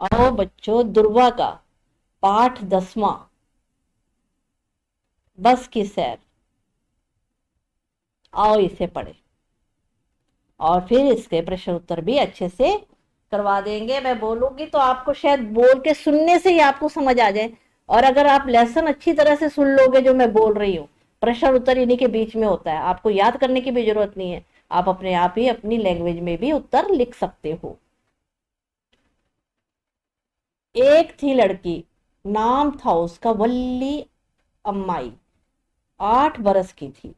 आओ बच्चों, दुर्वा का पाठ 10वां, बस की सैर। आओ इसे पढ़े और फिर इसके प्रश्न उत्तर भी अच्छे से करवा देंगे। मैं बोलूंगी तो आपको शायद बोल के सुनने से ही आपको समझ आ जाए, और अगर आप लेसन अच्छी तरह से सुन लोगे जो मैं बोल रही हूँ, प्रश्न उत्तर इन्हीं के बीच में होता है, आपको याद करने की भी जरूरत नहीं है, आप अपने आप ही अपनी लैंग्वेज में भी उत्तर लिख सकते हो। एक थी लड़की, नाम था उसका वल्ली अम्माई। 8 बरस की थी।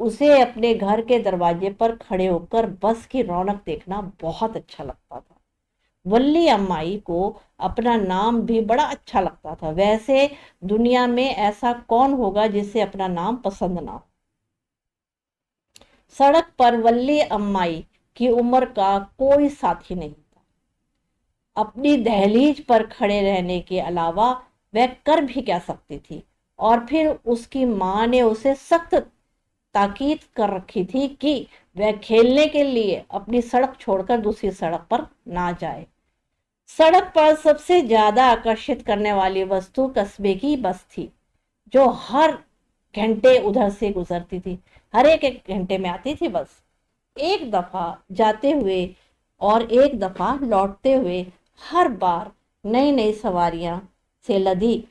उसे अपने घर के दरवाजे पर खड़े होकर बस की रौनक देखना बहुत अच्छा लगता था। वल्ली अम्माई को अपना नाम भी बड़ा अच्छा लगता था। वैसे दुनिया में ऐसा कौन होगा जिसे अपना नाम पसंद ना हो। सड़क पर वल्ली अम्माई की उम्र का कोई साथी नहीं था। अपनी दहलीज पर खड़े रहने के अलावा वह कर भी क्या सकती थी। और फिर उसकी माँ ने उसे सख्त ताकीद कर रखी थी कि वह खेलने के लिए अपनी सड़क छोड़कर दूसरी सड़क पर ना जाए। सड़क पर सबसे ज्यादा आकर्षित करने वाली वस्तु कस्बे की बस थी, जो हर घंटे उधर से गुजरती थी। हर एक एक घंटे में आती थी बस। एक दफा जाते हुए और एक दफा लौटते हुए, हर बार नई नई सवारियां से लदी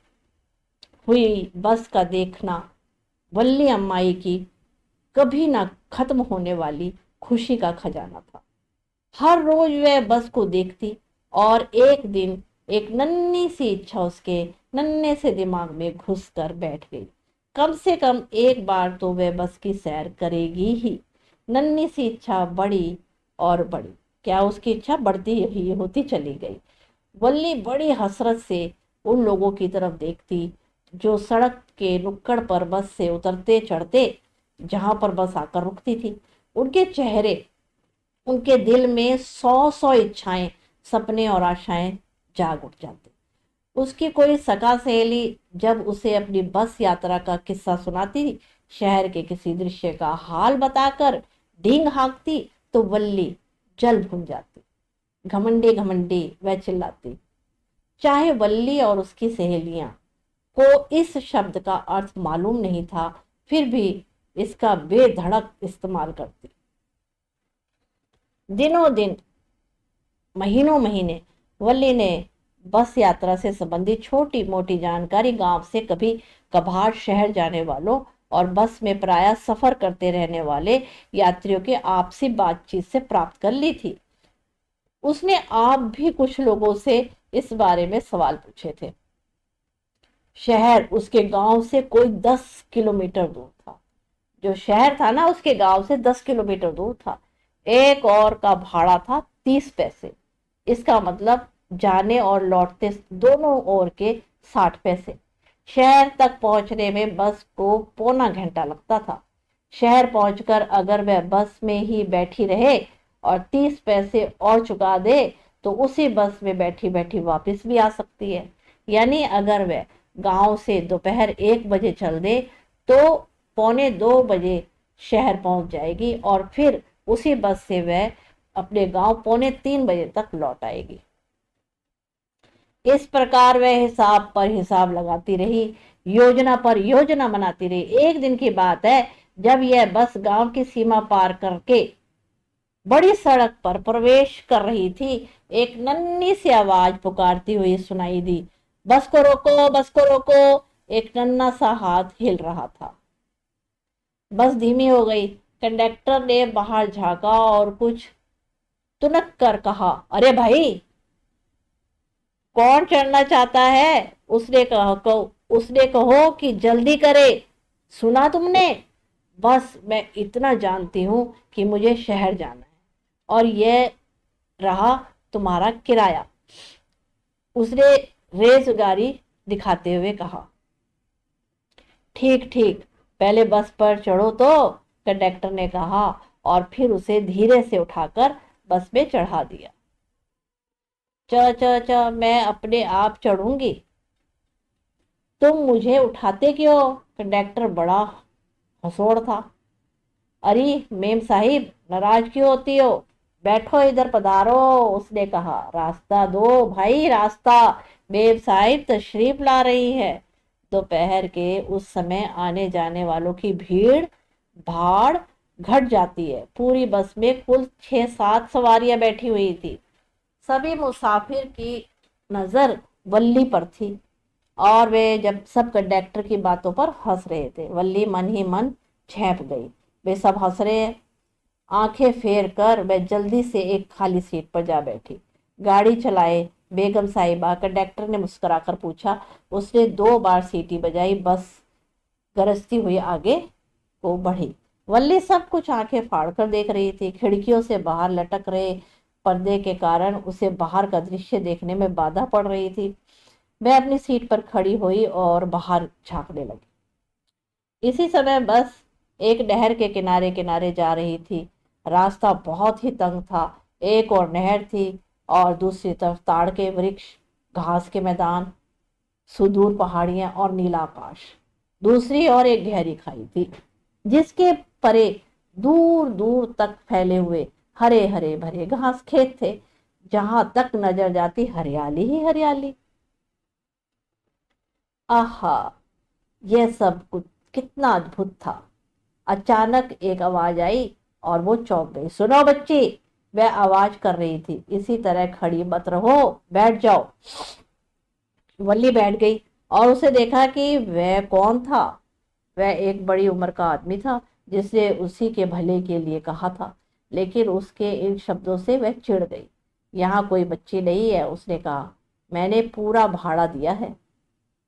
हुई बस का देखना वल्ली अम्माई की कभी ना खत्म होने वाली खुशी का खजाना था। हर रोज वह बस को देखती, और एक दिन एक नन्ही सी इच्छा उसके नन्हे से दिमाग में घुस कर बैठ गई। कम से कम एक बार तो वह बस की सैर करेगी ही। नन्ही सी इच्छा बढ़ी और बढ़ी। क्या उसकी इच्छा बढ़ती ही होती चली गई। वल्ली बड़ी हसरत से उन लोगों की तरफ देखती जो सड़क के नुक्कड़ पर बस से उतरते चढ़ते, जहां पर बस आकर रुकती थी। उनके चेहरे, उनके दिल में सौ सौ इच्छाएं, सपने और आशाएं जाग उठ जाती। उसकी कोई सगा सहेली जब उसे अपनी बस यात्रा का किस्सा सुनाती, शहर के किसी दृश्य का हाल बताकर डींग हाँकती, तो वल्ली जल भून जाती। घमंडी घमंडी वह चिल्लाती। चाहे वल्ली और उसकी सहेलियां को इस शब्द का अर्थ मालूम नहीं था, फिर भी इसका बेधड़क इस्तेमाल करती। दिनों दिन, महीनों महीने वल्ली ने बस यात्रा से संबंधित छोटी मोटी जानकारी गांव से कभी कभार शहर जाने वालों और बस में प्रायः सफर करते रहने वाले यात्रियों के आपसी बातचीत से प्राप्त कर ली थी। उसने आप भी कुछ लोगों से इस बारे में सवाल पूछे थे। शहर उसके गांव से कोई 10 किलोमीटर दूर था। जो शहर था ना, उसके गांव से 10 किलोमीटर दूर था। एक और का भाड़ा था 30 पैसे। इसका मतलब जाने और लौटते दोनों ओर के 60 पैसे। शहर तक पहुंचने में बस को पौना घंटा लगता था। शहर पहुंचकर अगर वह बस में ही बैठी रहे और 30 पैसे और चुका दे, तो उसी बस में बैठी बैठी वापस भी आ सकती है। यानी अगर वह गांव से दोपहर 1 बजे चल दे, तो पौने 2 बजे शहर पहुंच जाएगी, और फिर उसी बस से वह अपने गांव पौने 3 बजे तक लौट आएगी। इस प्रकार वह हिसाब पर हिसाब लगाती रही, योजना पर योजना बनाती रही। एक दिन की बात है, जब यह बस गांव की सीमा पार करके बड़ी सड़क पर प्रवेश कर रही थी, एक नन्ही सी आवाज पुकारती हुई सुनाई दी। बस को रोको, बस को रोको। एक नन्हा सा हाथ हिल रहा था। बस धीमी हो गई। कंडक्टर ने बाहर झांका और कुछ तुनक कर कहा, अरे भाई, कौन चढ़ना चाहता है? उसने कहो कि जल्दी करे। सुना तुमने? बस मैं इतना जानती हूं कि मुझे शहर जाना है, और यह रहा तुम्हारा किराया। उसने रेजगारी दिखाते हुए कहा। ठीक ठीक, पहले बस पर चढ़ो तो, कंडक्टर ने कहा, और फिर उसे धीरे से उठाकर बस में चढ़ा दिया। च च च मैं अपने आप चढ़ूंगी। तुम मुझे उठाते क्यों? कंडक्टर बड़ा हंसोड़ था। अरे मेम साहिब, नाराज क्यों होती हो? बैठो इधर पधारो, उसने कहा। रास्ता दो भाई रास्ता, मेम साहिब तशरीफ ला रही है। दोपहर के उस समय आने जाने वालों की भीड़ भाड़ घट जाती है। पूरी बस में कुल 6-7 सवारियां बैठी हुई थी। सभी मुसाफिर की नजर वल्ली पर थी और वे जब सब कंडक्टर की बातों पर हंस रहे थे। वल्ली मन ही मन झेंप गई। वे सब हंस रहे हैं, आंखें फेर कर वह जल्दी से एक खाली सीट पर जा बैठी। गाड़ी चलाए बेगम साहिबा, कंडक्टर ने मुस्कुराकर पूछा। उसने 2 बार सीटी बजाई। बस गरजती हुई आगे को बढ़ी। वल्ली सब कुछ आंखें फाड़कर देख रही थी। खिड़कियों से बाहर लटक रहे पर्दे के कारण उसे बाहर का दृश्य देखने में बाधा पड़ रही थी। वह अपनी सीट पर खड़ी हुई और बाहर झांकने लगी। इसी समय बस एक नहर के किनारे किनारे जा रही थी। रास्ता बहुत ही तंग था। एक और नहर थी और दूसरी तरफ ताड़ के वृक्ष, घास के मैदान, सुदूर पहाड़ियां और नीला आकाश। दूसरी ओर एक गहरी खाई थी जिसके परे दूर दूर तक फैले हुए हरे हरे भरे घास खेत थे। जहां तक नजर जाती हरियाली ही हरियाली। आहा, यह सब कुछ कितना अद्भुत था। अचानक एक आवाज आई और वो चौंक गई। सुनो बच्ची, वह आवाज कर रही थी, इसी तरह खड़ी मत रहो, बैठ जाओ। वल्ली बैठ गई और उसे देखा कि वह कौन था। वह एक बड़ी उम्र का आदमी था जिसने उसी के भले के लिए कहा था, लेकिन उसके इन शब्दों से वह चिढ़ गई। यहाँ कोई बच्ची नहीं है, उसने कहा। मैंने पूरा भाड़ा दिया है।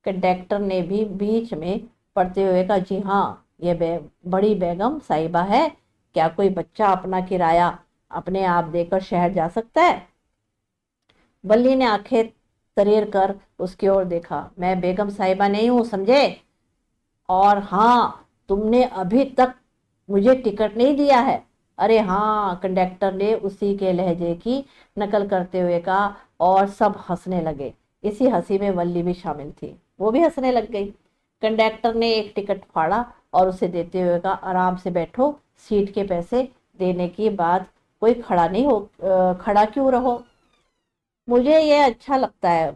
कंडक्टर ने भी बीच में पढ़ते हुए कहा, जी हाँ, ये बड़ी बेगम साहिबा है। क्या कोई बच्चा अपना किराया अपने आप देकर शहर जा सकता है? बल्ली ने आंखें तरेर कर उसकी ओर देखा। मैं बेगम साहिबा नहीं हूं, समझे? और हाँ, तुमने अभी तक मुझे टिकट नहीं दिया है। अरे हाँ, कंडक्टर ने उसी के लहजे की नकल करते हुए कहा और सब हंसने लगे। इसी हंसी में वल्ली भी शामिल थी। वो भी हंसने लग गई। कंडक्टर ने एक टिकट फाड़ा और उसे देते हुए कहा, आराम से बैठो, सीट के पैसे देने के बाद कोई खड़ा नहीं हो, खड़ा क्यों रहो? मुझे ये अच्छा लगता है,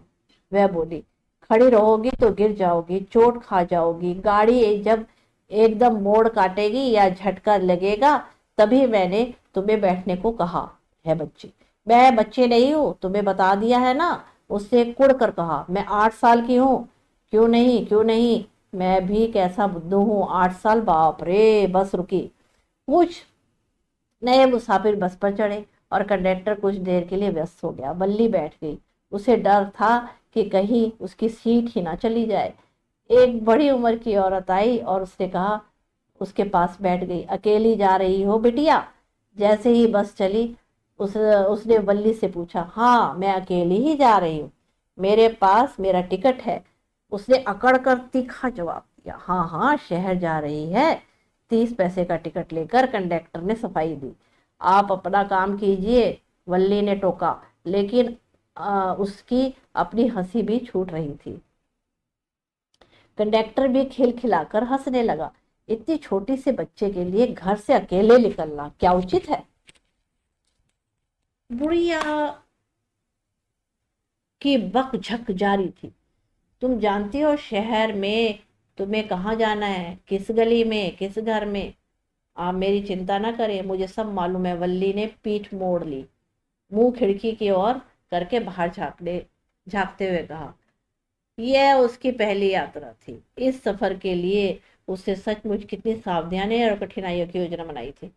वह बोली। खड़ी रहोगी तो गिर जाओगी, चोट खा जाओगी। गाड़ी जब एकदम मोड़ काटेगी या झटका लगेगा, तभी मैंने तुम्हें बैठने को कहा है बच्ची। मैं बच्चे नहीं हूँ, तुम्हें बता दिया है ना। उससे कुड़ कर कहा। मैं 8 साल की हूँ। क्यों नहीं, क्यों नहीं, मैं भी कैसा बुद्धू हूँ। 8 साल, बाप रे। बस रुकी। कुछ नए मुसाफिर बस पर चढ़े और कंडक्टर कुछ देर के लिए व्यस्त हो गया। बल्ली बैठ गई। उसे डर था कि कहीं उसकी सीट ही ना चली जाए। एक बड़ी उम्र की औरत आई और उसने कहा, उसके पास बैठ गई। अकेली जा रही हो बिटिया? जैसे ही बस चली उसने बल्ली से पूछा। हाँ, मैं अकेली ही जा रही हूँ, मेरे पास मेरा टिकट है। उसने अकड़ कर तीखा जवाब दिया। हाँ हाँ, शहर जा रही है। 30 पैसे का टिकट लेकर कंडक्टर ने सफाई दी। आप अपना काम कीजिए, वल्ली ने टोका, लेकिन उसकी अपनी हंसी भी छूट रही थी। कंडक्टर भी खिलखिलाकर हंसने लगा। इतनी छोटी से बच्चे के लिए घर से अकेले निकलना क्या उचित है? बुढ़िया की बकझक जारी थी। तुम जानती हो शहर में तुम्हें कहाँ जाना है, किस गली में, किस घर में? आप मेरी चिंता ना करें, मुझे सब मालूम है। वल्ली ने पीठ मोड़ ली, मुंह खिड़की की ओर करके बाहर झांकते हुए कहा। यह उसकी पहली यात्रा थी। इस सफर के लिए उसे सचमुच कितनी सावधानी और कठिनाइयों की योजना बनाई थी।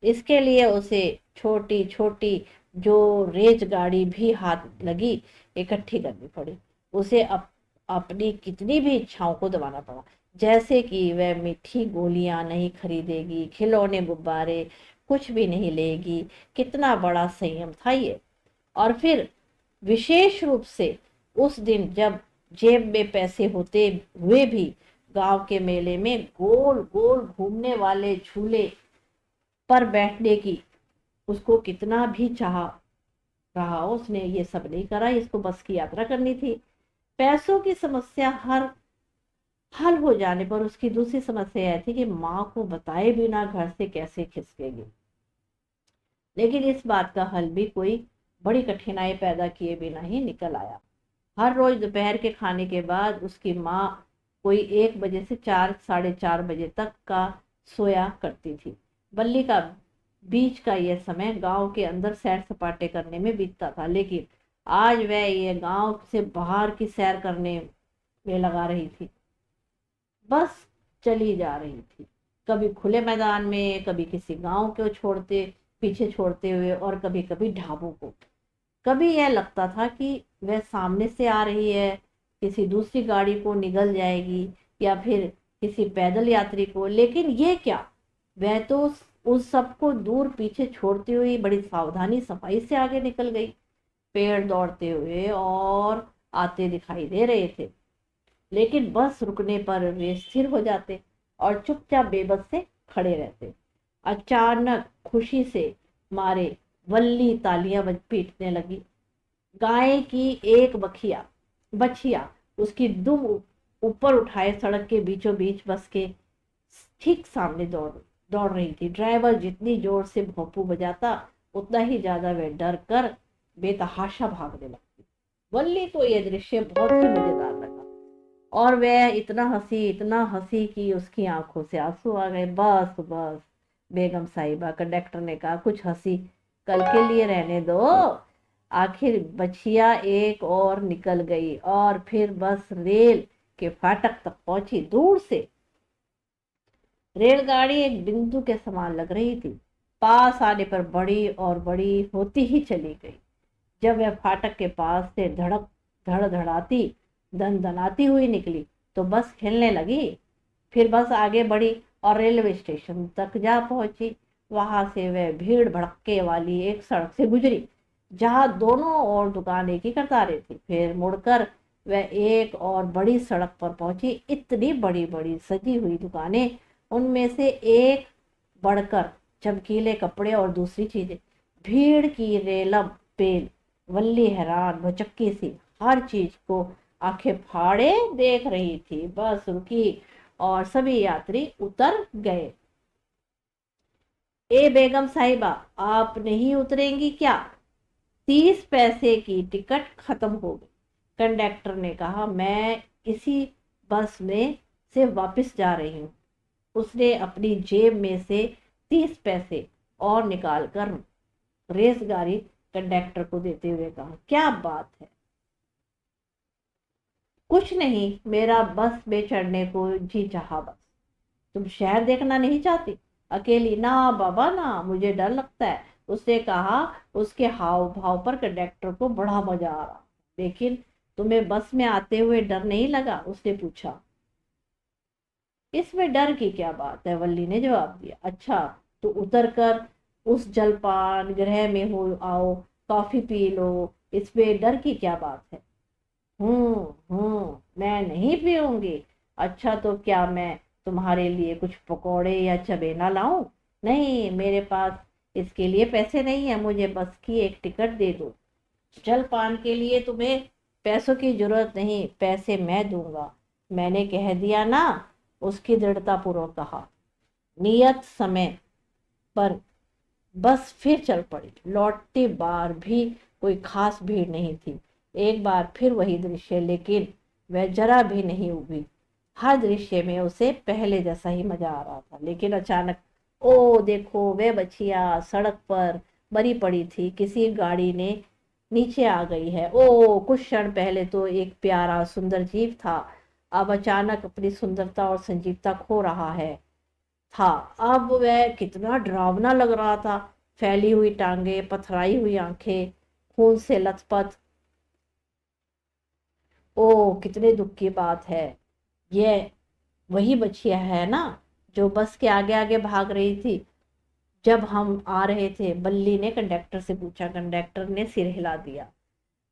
इसके लिए उसे छोटी छोटी जो रेज गाड़ी भी हाथ लगी इकट्ठी करनी पड़ी। उसे अपनी कितनी भी इच्छाओं को दबाना पड़ा, जैसे कि वह मीठी गोलियां नहीं खरीदेगी, खिलौने गुब्बारे कुछ भी नहीं लेगी। कितना बड़ा संयम था ये। और फिर विशेष रूप से उस दिन जब जेब में पैसे होते हुए भी गांव के मेले में गोल गोल घूमने वाले झूले पर बैठने की उसको कितना भी चाह रहा, उसने ये सब नहीं करा। इसको बस की यात्रा करनी थी। पैसों की समस्या हर हल हो जाने पर उसकी दूसरी समस्या यह थी कि माँ को बताए बिना घर से कैसे खिसकेगी। लेकिन इस बात का हल भी कोई बड़ी कठिनाई पैदा किए बिना ही निकल आया। हर रोज दोपहर के खाने के बाद उसकी माँ कोई 1 बजे से 4 साढ़े 4 बजे तक का सोया करती थी। बल्ली का बीच का यह समय गांव के अंदर सैर सपाटे करने में बीतता था, लेकिन आज वह ये गांव से बाहर की सैर करने में लगा रही थी। बस चली जा रही थी, कभी खुले मैदान में, कभी किसी गांव को छोड़ते पीछे छोड़ते हुए, और कभी कभी ढाबों को। कभी यह लगता था कि वह सामने से आ रही है, किसी दूसरी गाड़ी को निगल जाएगी, या फिर किसी पैदल यात्री को, लेकिन ये क्या, वह तो उस सबको दूर पीछे छोड़ती हुई बड़ी सावधानी सफाई से आगे निकल गई। पेड़ दौड़ते हुए और आते दिखाई दे रहे थे, लेकिन बस रुकने पर वे स्थिर हो जाते और चुपचाप बेबस से खड़े रहते। अचानक खुशी से मारे वल्ली तालियां पीटने लगी। गाय की एक बछिया उसकी दुम ऊपर उठाए सड़क के बीचों बीच बस के ठीक सामने दौड़ दौड़ रही थी। ड्राइवर जितनी जोर से भोंपू बजाता, उतना ही ज्यादा वह डर कर बेतहाशा भागने लगती। वल्ली को यह दृश्य बहुत ही मजेदार लगा, और वह इतना हंसी कि उसकी आंखों से आंसू आ गए। बस बस बेगम साहिबा, कंडक्टर ने कहा, कुछ हंसी कल के लिए रहने दो। आखिर बछिया एक और निकल गई और फिर बस रेल के फाटक तक पहुंची। दूर से रेलगाड़ी एक बिंदु के समान लग रही थी, पास आने पर बड़ी और बड़ी होती ही चली गई। जब वह फाटक के पास से धड़धड़ाती दनदनाती हुई निकली तो बस हिलने लगी। फिर बस आगे बढ़ी और रेलवे स्टेशन तक जा पहुंची। वहां से वह भीड़ भड़के वाली एक सड़क से गुजरी, जहां दोनों ओर दुकानें की कतारें थी। फिर मुड़कर वह एक और बड़ी सड़क पर पहुंची। इतनी बड़ी बड़ी सजी हुई दुकानें, उनमें से एक बढ़कर चमकीले कपड़े और दूसरी चीजें, भीड़ की रेलम पेल। वल्ली हैरान भौचक्की सी हर चीज को आंखें फाड़े देख रही थी। बस रुकी और सभी यात्री उतर गए। ए बेगम साहिबा, आप नहीं उतरेंगी क्या? 30 पैसे की टिकट खत्म हो गई, कंडक्टर ने कहा। मैं इसी बस में से वापस जा रही हूँ। उसने अपनी जेब में से 30 पैसे और निकालकर रेसगाड़ी कंडक्टर को देते हुए कहा, क्या बात है? कुछ नहीं, मेरा बस में चढ़ने को जी चाहा बस। तुम शहर देखना नहीं चाहती? अकेली? ना बाबा ना, मुझे डर लगता है, उसने कहा। उसके हाव भाव पर कंडक्टर को बड़ा मजा आ रहा। लेकिन तुम्हें बस में आते हुए डर नहीं लगा? उसने पूछा। इसमें डर की क्या बात है, वल्ली ने जवाब दिया। अच्छा, तो उतर कर उस जलपान गृह में हो आओ, कॉफी पी लो, इसमें डर की क्या बात है? मैं नहीं पीऊंगी। अच्छा, तो क्या मैं तुम्हारे लिए कुछ पकौड़े या चबेना लाऊं? नहीं, मेरे पास इसके लिए पैसे नहीं है, मुझे बस की एक टिकट दे दो। जलपान के लिए तुम्हें पैसों की जरूरत नहीं, पैसे मैं दूंगा, मैंने कह दिया ना, उसकी दृढ़ता पूर्वक कहा। नियत समय पर बस फिर चल पड़ी। लौटती बार भी कोई खास भीड़ नहीं थी। एक बार फिर वही दृश्य, लेकिन वह जरा भी नहीं उभी। हर दृश्य में उसे पहले जैसा ही मजा आ रहा था। लेकिन अचानक, ओ देखो, वह बछिया सड़क पर मरी पड़ी थी, किसी गाड़ी ने नीचे आ गई है। ओ, कुछ क्षण पहले तो एक प्यारा सुंदर जीव था, अब अचानक अपनी सुंदरता और संजीवता खो रहा है था। अब वह कितना डरावना लग रहा था। फैली हुई टांगे, पथराई हुई आंखें, खून से लथपथ। ओ, कितने दुख की बात है। यह वही बछिया है ना जो बस के आगे आगे भाग रही थी जब हम आ रहे थे? बल्ली ने कंडक्टर से पूछा। कंडक्टर ने सिर हिला दिया।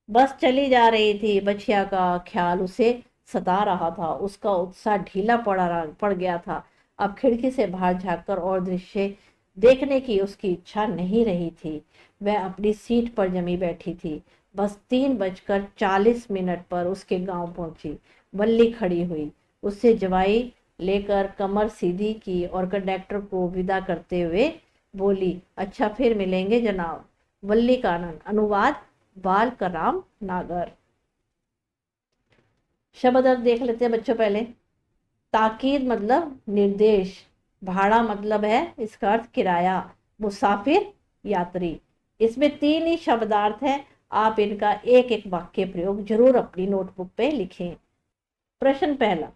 बस चली जा रही थी। बछिया का ख्याल उसे सता रहा था। उसका उत्साह ढीला पड़ गया था। अब खिड़की से बाहर झांककर और दृश्य देखने की उसकी इच्छा नहीं रही थी। वह अपनी सीट पर जमी बैठी थी। बस 3:40 पर उसके गांव पहुंची। बल्ली खड़ी हुई, उससे जवाई लेकर कमर सीधी की और कंडक्टर को विदा करते हुए बोली, अच्छा फिर मिलेंगे जनाब। वल्ली कानन। अनुवाद बालकराम नागर। शब्द अर्थ देख लेते हैं बच्चों पहले। ताकीद मतलब निर्देश। भाड़ा मतलब है इसका अर्थ किराया। मुसाफिर यात्री। इसमें 3 ही शब्दार्थ हैं। आप इनका एक एक वाक्य प्रयोग जरूर अपनी नोटबुक पे लिखें। प्रश्न पहला।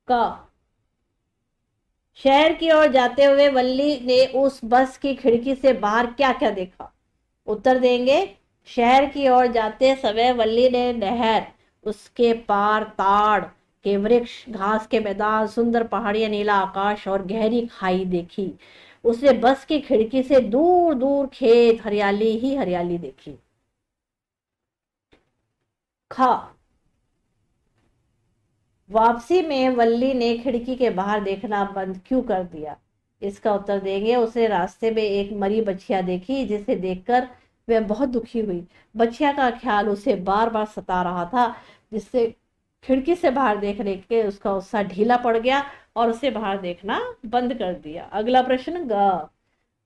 क, शहर की ओर जाते हुए वल्ली ने उस बस की खिड़की से बाहर क्या क्या देखा? उत्तर देंगे, शहर की ओर जाते समय वल्ली ने नहर, उसके पार ताड़ के वृक्ष, घास के मैदान, सुंदर पहाड़ियां, नीला आकाश और गहरी खाई देखी। उसने बस की खिड़की से दूर दूर खेत, हरियाली ही हरियाली देखी। खा, वापसी में वल्ली ने खिड़की के बाहर देखना बंद क्यों कर दिया? इसका उत्तर देंगे, उसने रास्ते में एक मरी बछिया देखी जिसे देखकर वह बहुत दुखी हुई। बछिया का ख्याल उसे बार बार सता रहा था, जिससे खिड़की से बाहर देखने के उसका उत्साह ढीला पड़ गया और उसे बाहर देखना बंद कर दिया। अगला प्रश्न ग,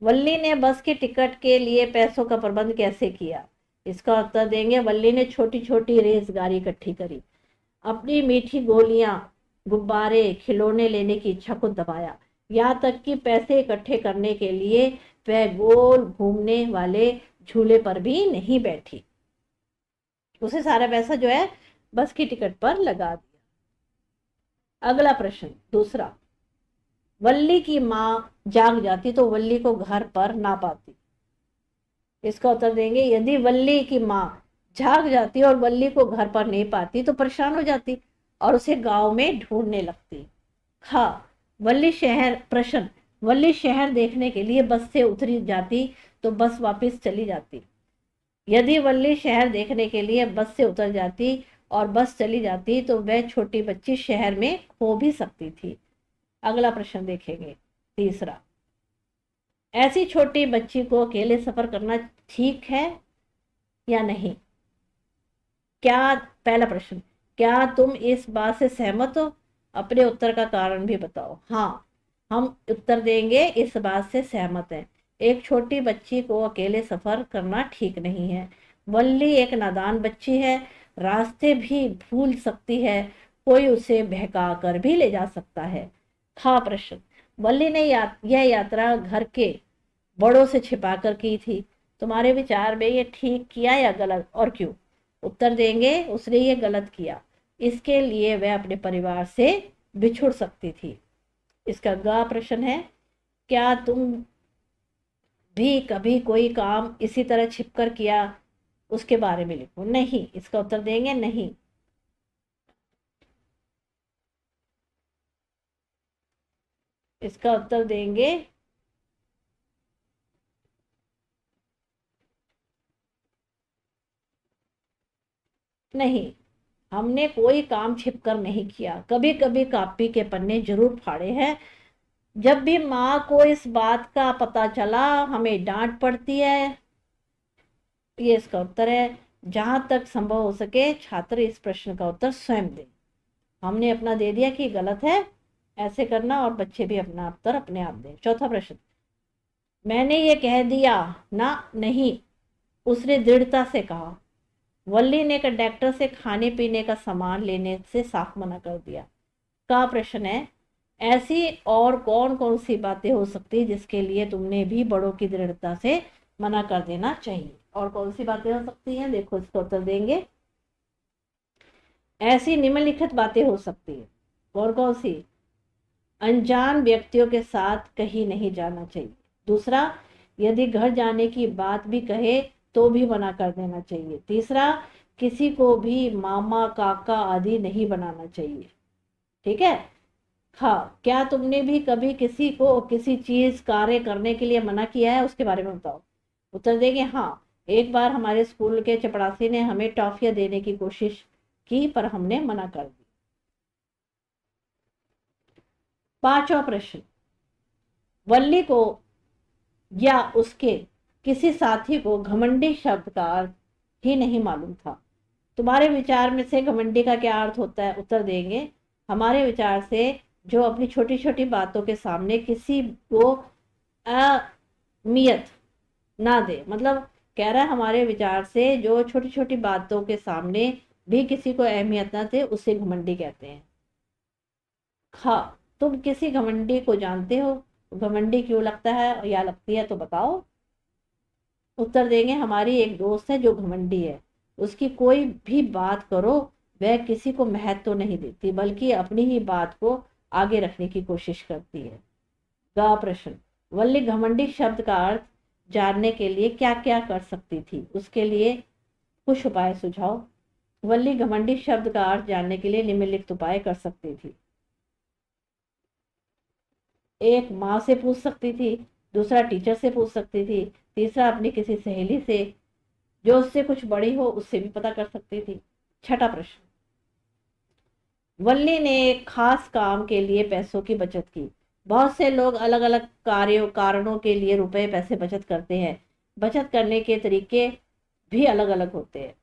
वल्ली ने बस के टिकट के लिए पैसों का प्रबंध कैसे किया? इसका उत्तर देंगे, वल्ली ने छोटी छोटी रेजगारी इकट्ठी करी, अपनी मीठी गोलियां, गुब्बारे, खिलौने लेने की इच्छा को दबाया। यहाँ तक कि पैसे इकट्ठे करने के लिए वह गोल घूमने वाले झूले पर भी नहीं बैठी। उसे सारा पैसा जो है बस की टिकट पर लगा दिया। अगला प्रश्न दूसरा, वल्ली की माँ जाग जाती तो वल्ली को घर पर ना पाती। इसका उत्तर देंगे, यदि वल्ली की माँ जाग जाती और वल्ली को घर पर नहीं पाती तो परेशान हो जाती और उसे गांव में ढूंढने लगती। हाँ, वल्ली शहर, प्रश्न, वल्ली शहर देखने के लिए बस से उतरी जाती तो बस वापस चली जाती। यदि वल्ली शहर देखने के लिए बस से उतर जाती और बस चली जाती तो वह छोटी बच्ची शहर में खो भी सकती थी। अगला प्रश्न देखेंगे तीसरा, ऐसी छोटी बच्ची को अकेले सफर करना ठीक है या नहीं? क्या, पहला प्रश्न, क्या तुम इस बात से सहमत हो? अपने उत्तर का कारण भी बताओ। हाँ, हम उत्तर देंगे, इस बात से सहमत हैं। एक छोटी बच्ची को अकेले सफर करना ठीक नहीं है। वल्ली एक नादान बच्ची है, रास्ते भी भूल सकती है, कोई उसे बहका कर भी ले जा सकता है। हाँ, प्रश्न, वल्ली ने यह यात्रा घर के बड़ों से छिपा कर की थी। तुम्हारे विचार में ये ठीक किया या गलत, और क्यों? उत्तर देंगे, उसने ये गलत किया, इसके लिए वह अपने परिवार से बिछुड़ सकती थी। इसका ग प्रश्न है, क्या तुम भी कभी कोई काम इसी तरह छिपकर किया? उसके बारे में लिखो। नहीं, इसका उत्तर देंगे नहीं। इसका उत्तर देंगे नहीं, हमने कोई काम छिपकर नहीं किया, कभी कभी कॉपी के पन्ने जरूर फाड़े हैं। जब भी माँ को इस बात का पता चला हमें डांट पड़ती है। ये इसका उत्तर है। जहां तक संभव हो सके छात्र इस प्रश्न का उत्तर स्वयं दें। हमने अपना दे दिया कि गलत है ऐसे करना, और बच्चे भी अपना उत्तर अपने आप दें। चौथा प्रश्न, मैंने ये कह दिया ना, नहीं, उसने दृढ़ता से कहा। वल्ली ने कंडक्टर से खाने पीने का सामान लेने से साफ मना कर दिया। का प्रश्न है, ऐसी और कौन कौन सी बातें हो सकती जिसके लिए तुमने भी बड़ों की दृढ़ता से मना कर देना चाहिए? और कौन सी बातें हो सकती हैं? देखो, इसका उत्तर देंगे, ऐसी निम्नलिखित बातें हो सकती है। कौन कौन सी? अनजान व्यक्तियों के साथ कहीं नहीं जाना चाहिए। दूसरा, यदि घर जाने की बात भी कहे तो भी मना कर देना चाहिए। तीसरा, किसी को भी मामा काका आदि नहीं बनाना चाहिए। ठीक है। हाँ, क्या तुमने भी कभी किसी को किसी चीज कार्य करने के लिए मना किया है? उसके बारे में बताओ। उत्तर देंगे, हाँ, एक बार हमारे स्कूल के चपरासी ने हमें टॉफियां देने की कोशिश की पर हमने मना कर दी। पांचवा प्रश्न, वल्ली को या उसके किसी साथी को घमंडी शब्द का अर्थ ही नहीं मालूम था। तुम्हारे विचार में से घमंडी का क्या अर्थ होता है? उत्तर देंगे, हमारे विचार से जो अपनी छोटी छोटी बातों के सामने किसी को अहमियत ना दे, मतलब कह रहा है हमारे विचार से जो छोटी छोटी बातों के सामने भी किसी को अहमियत ना दे उसे घमंडी कहते हैं। हाँ, तुम किसी घमंडी को जानते हो? घमंडी क्यों लगता है या लगती है तो बताओ। उत्तर देंगे हमारी एक दोस्त है जो घमंडी है। उसकी कोई भी बात करो वह किसी को महत्व तो नहीं देती बल्कि अपनी ही बात को आगे रखने की कोशिश करती है। गा प्रश्न, वल्ली घमंडी शब्द का अर्थ जानने के लिए क्या क्या कर सकती थी, उसके लिए कुछ उपाय सुझाओ। वल्ली घमंडी शब्द का अर्थ जानने के लिए निम्नलिखित उपाय कर सकती थी। एक माँ से पूछ सकती थी, दूसरा टीचर से पूछ सकती थी, तीसरा अपनी किसी सहेली से जो उससे कुछ बड़ी हो उससे भी पता कर सकती थी। छठा प्रश्न, वल्ली ने एक खास काम के लिए पैसों की बचत की। बहुत से लोग अलग अलग कार्यों कारणों के लिए रुपए पैसे बचत करते हैं। बचत करने के तरीके भी अलग अलग होते हैं।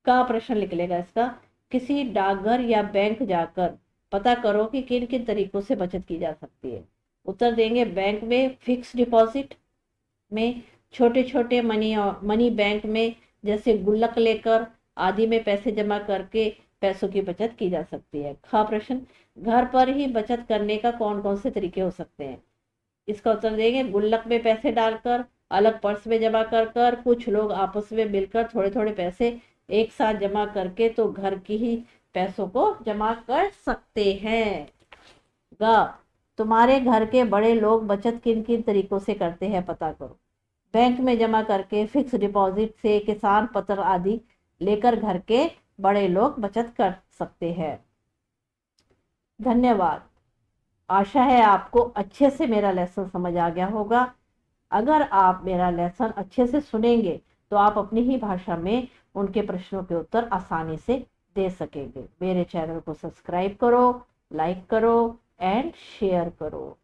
का प्रश्न निकलेगा इसका, किसी डाकघर या बैंक जाकर पता करो कि किन किन तरीकों से बचत की जा सकती है। उत्तर देंगे बैंक में फिक्स डिपॉजिट में, छोटे छोटे मनी बैंक में जैसे गुल्लक लेकर आदि में पैसे जमा करके पैसों की बचत की जा सकती है। ख प्रश्न, घर पर ही बचत करने का कौन कौन से तरीके हो सकते हैं। इसका उत्तर देंगे गुल्लक में पैसे डालकर, अलग पर्स में जमा कर कर, कुछ लोग आपस में मिलकर थोड़े थोड़े पैसे एक साथ जमा करके तो घर की ही पैसों को जमा कर सकते हैं। ग, तुम्हारे घर के बड़े लोग बचत किन किन तरीकों से करते हैं पता करो। बैंक में जमा करके, फिक्स डिपॉजिट से, किसान पत्र आदि लेकर घर के बड़े लोग बचत कर सकते हैं। धन्यवाद। आशा है आपको अच्छे से मेरा लेसन समझ आ गया होगा। अगर आप मेरा लेसन अच्छे से सुनेंगे तो आप अपनी ही भाषा में उनके प्रश्नों के उत्तर आसानी से दे सकेंगे। मेरे चैनल को सब्सक्राइब करो, लाइक करो एंड शेयर करो।